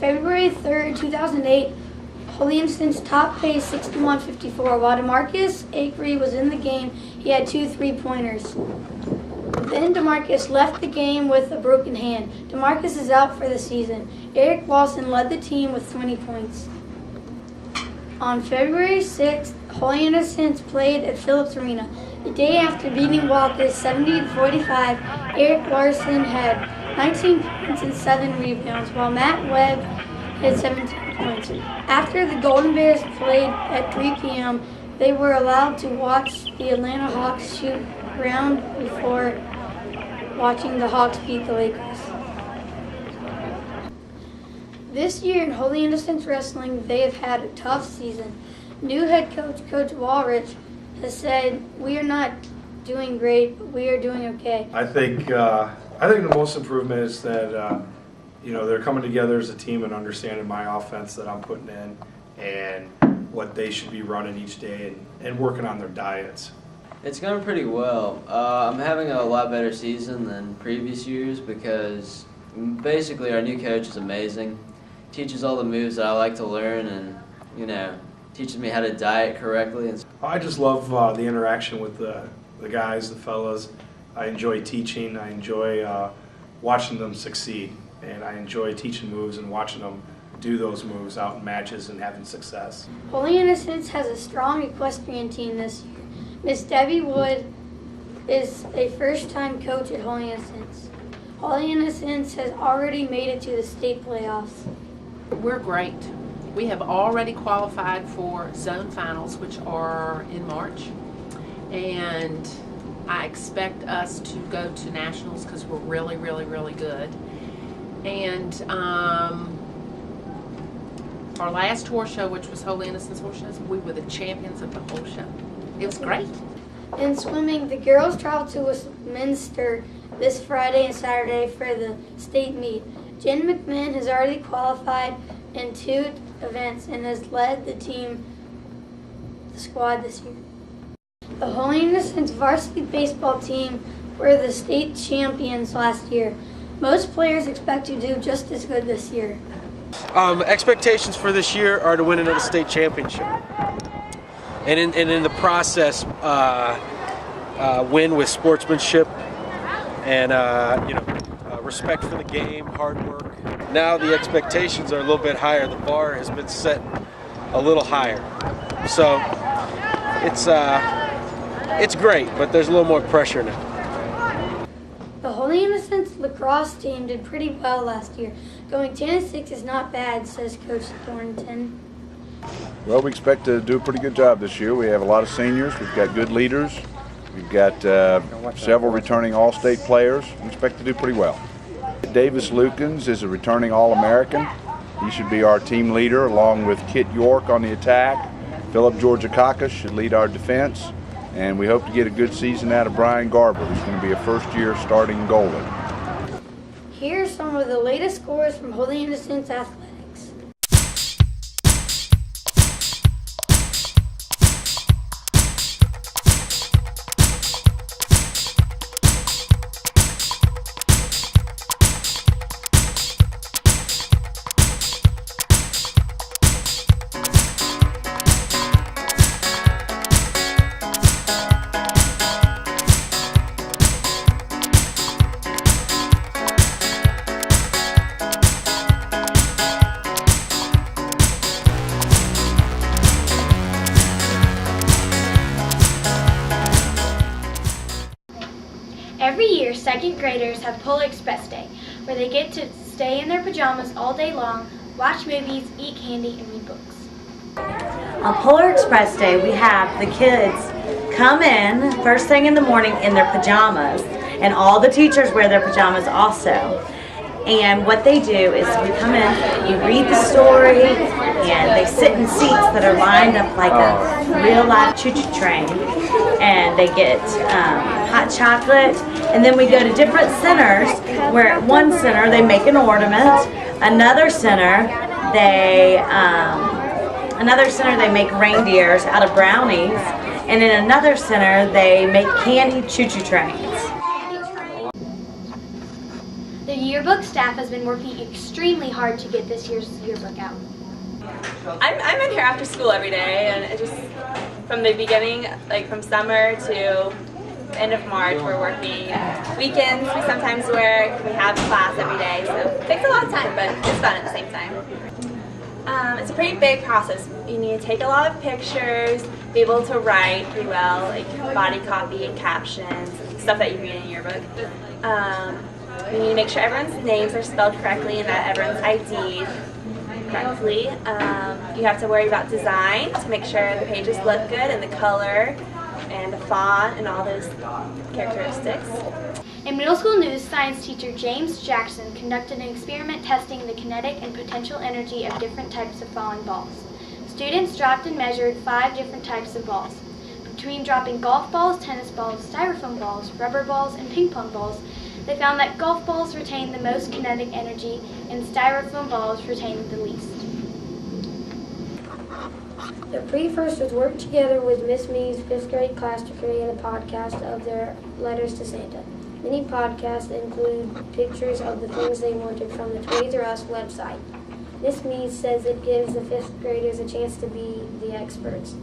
February 3rd, 2008, Holy Innocents top pace 61-54. While DeMarcus Akery was in the game, he had 2 3-pointers. Then DeMarcus left the game with a broken hand. DeMarcus is out for the season. Eric Lawson led the team with 20 points. On February 6th, Holy Innocents played at Phillips Arena. The day after beating Walkus 70-45, Eric Larson had 19 points and 7 rebounds, while Matt Webb had 17 points. After the Golden Bears played at 3 p.m., they were allowed to watch the Atlanta Hawks shoot around before watching the Hawks beat the Lakers. This year in Holy Innocents Wrestling, they have had a tough season. New head coach, Coach Walrich, has said, "We are not doing great, but we are doing okay." I think the most improvement is that they're coming together as a team and understanding my offense that I'm putting in and what they should be running each day and working on their diets. It's going pretty well. I'm having a lot better season than previous years because basically our new coach is amazing. Teaches all the moves that I like to learn and, teaches me how to diet correctly. I just love the interaction with the guys, the fellas. I enjoy teaching. I enjoy watching them succeed. And I enjoy teaching moves and watching them do those moves out in matches and having success. Holy Innocents has a strong equestrian team this year. Miss Debbie Wood is a first-time coach at Holy Innocents. Holy Innocents has already made it to the state playoffs. We're great. We have already qualified for zone finals, which are in March. And I expect us to go to nationals because we're really, really, really good. And our last horse show, which was Holy Innocents Horse Shows, we were the champions of the whole show. It was great. In swimming, the girls travel to Westminster this Friday and Saturday for the state meet. Jen McMahon has already qualified in 2 events and has led the squad this year. The Holy Innocents varsity baseball team were the state champions last year. Most players expect to do just as good this year. Expectations for this year are to win another state championship. And in the process, win with sportsmanship and respect for the game, hard work. Now the expectations are a little bit higher. The bar has been set a little higher. So it's great, but there's a little more pressure now. The Holy Innocents lacrosse team did pretty well last year. Going 10-6 is not bad, says Coach Thornton. Well, we expect to do a pretty good job this year. We have a lot of seniors. We've got good leaders. We've got several returning All-State players. We expect to do pretty well. Davis Lukens is a returning All-American. He should be our team leader along with Kit York on the attack. Philip Georgakakis should lead our defense. And we hope to get a good season out of Brian Garber, who's going to be a first-year starting goalie. Here are some of the latest scores from Holy Innocents Athletics. Every year, second graders have Polar Express Day, where they get to stay in their pajamas all day long, watch movies, eat candy, and read books. On Polar Express Day, we have the kids come in first thing in the morning in their pajamas, and all the teachers wear their pajamas also. And what they do is we come in, you read the story, and they sit in seats that are lined up like a real live choo-choo train. And they get hot chocolate, and then we go to different centers where at one center they make an ornament, another center they make reindeers out of brownies, and in another center they make candy choo-choo trains. The yearbook staff has been working extremely hard to get this year's yearbook out. I'm in here after school every day, and it just from the beginning, like from summer to end of March, we're working. Weekends we sometimes work. We have class every day, so it takes a lot of time, but it's fun at the same time. It's a pretty big process. You need to take a lot of pictures, be able to write pretty well, like body copy and captions, stuff that you read in your book. You need to make sure everyone's names are spelled correctly and that everyone's ID'd correctly. You have to worry about design to make sure the pages look good and the color and the font and all those characteristics. In middle school news, science teacher James Jackson conducted an experiment testing the kinetic and potential energy of different types of falling balls. Students dropped and measured 5 different types of balls. Between dropping golf balls, tennis balls, styrofoam balls, rubber balls, and ping pong balls, they found that golf balls retained the most kinetic energy and styrofoam balls retained the least. The pre-firsters worked together with Miss Me's 5th grade class to create a podcast of their letters to Santa. Many podcasts include pictures of the things they wanted from the Toys R Us website. Miss Me says it gives the 5th graders a chance to be the experts.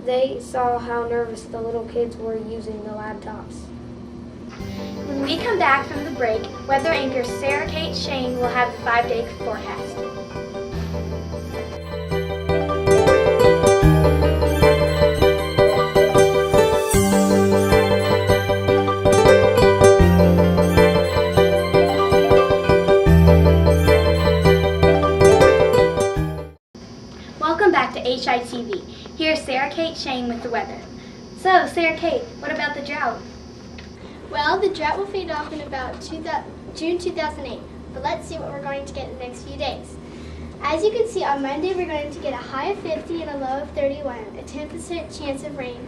They saw how nervous the little kids were using the laptops. When we come back from the break, weather anchor Sarah Kate Shane will have the 5-day forecast. Welcome back to HITV. Here's Sarah Kate Shane with the weather. So, Sarah Kate, what about the drought? Well, the drought will fade off in about June 2008, but let's see what we're going to get in the next few days. As you can see, on Monday we're going to get a high of 50 and a low of 31, a 10% chance of rain,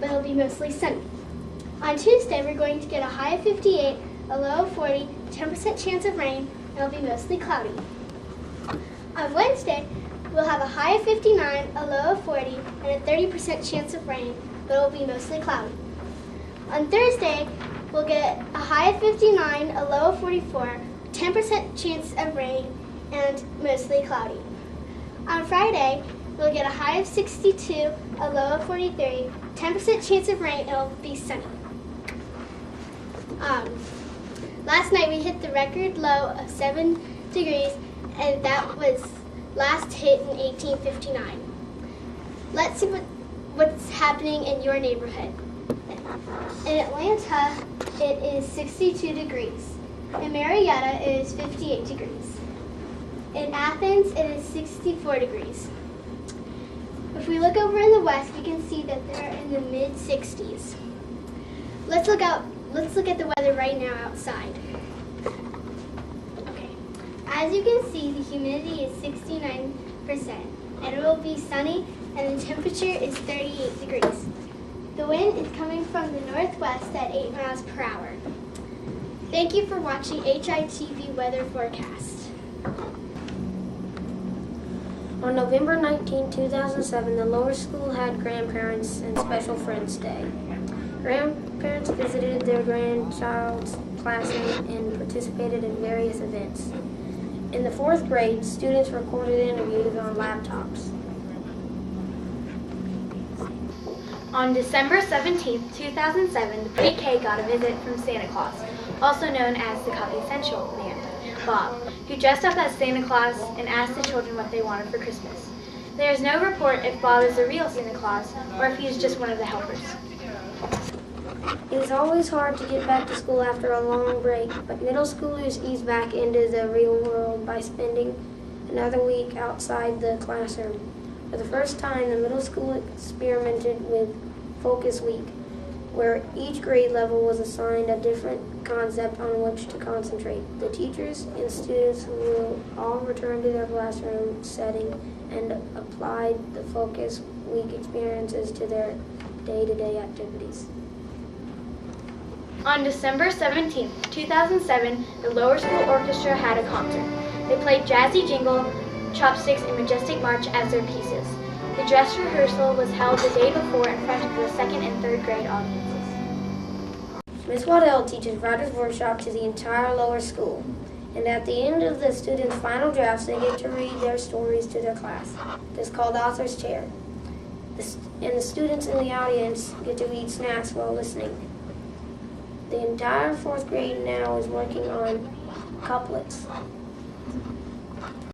but it'll be mostly sunny. On Tuesday, we're going to get a high of 58, a low of 40, 10% chance of rain, and it'll be mostly cloudy. On Wednesday, we'll have a high of 59, a low of 40, and a 30% chance of rain, but it'll be mostly cloudy. On Thursday, we'll get a high of 59, a low of 44, 10% chance of rain, and mostly cloudy. On Friday, we'll get a high of 62, a low of 43, 10% chance of rain, and it'll be sunny. Last night we hit the record low of 7 degrees, and that was last hit in 1859. Let's see what's happening in your neighborhood. In Atlanta, it is 62 degrees. In Marietta, it is 58 degrees. In Athens, it is 64 degrees. If we look over in the west, we can see that they're in the mid-60s. Let's look at the weather right now outside. Okay. As you can see, the humidity is 69%, and it will be sunny, and the temperature is 38 degrees. The wind is coming from the northwest at 8 miles per hour. Thank you for watching HITV Weather Forecast. On November 19, 2007, the lower school had Grandparents and Special Friends Day. Grandparents visited their grandchild's classroom and participated in various events. In the 4th grade, students recorded interviews on laptops. On December 17, 2007, the pre-K got a visit from Santa Claus, also known as the Coffee Essential Man, Bob, who dressed up as Santa Claus and asked the children what they wanted for Christmas. There is no report if Bob is the real Santa Claus or if he is just one of the helpers. It is always hard to get back to school after a long break, but middle schoolers ease back into the real world by spending another week outside the classroom. For the first time, the middle school experimented with Focus Week, where each grade level was assigned a different concept on which to concentrate. The teachers and students will all return to their classroom setting and apply the Focus Week experiences to their day-to-day activities. On December 17, 2007, the lower school orchestra had a concert. They played Jazzy Jingle, Chopsticks, and Majestic March as their pieces. The dress rehearsal was held the day before in front of the 2nd and 3rd grade audiences. Ms. Waddell teaches writer's workshop to the entire lower school. And at the end of the students' final drafts, they get to read their stories to their class. It's called Author's Chair. And the students in the audience get to eat snacks while listening. The entire 4th grade now is working on couplets.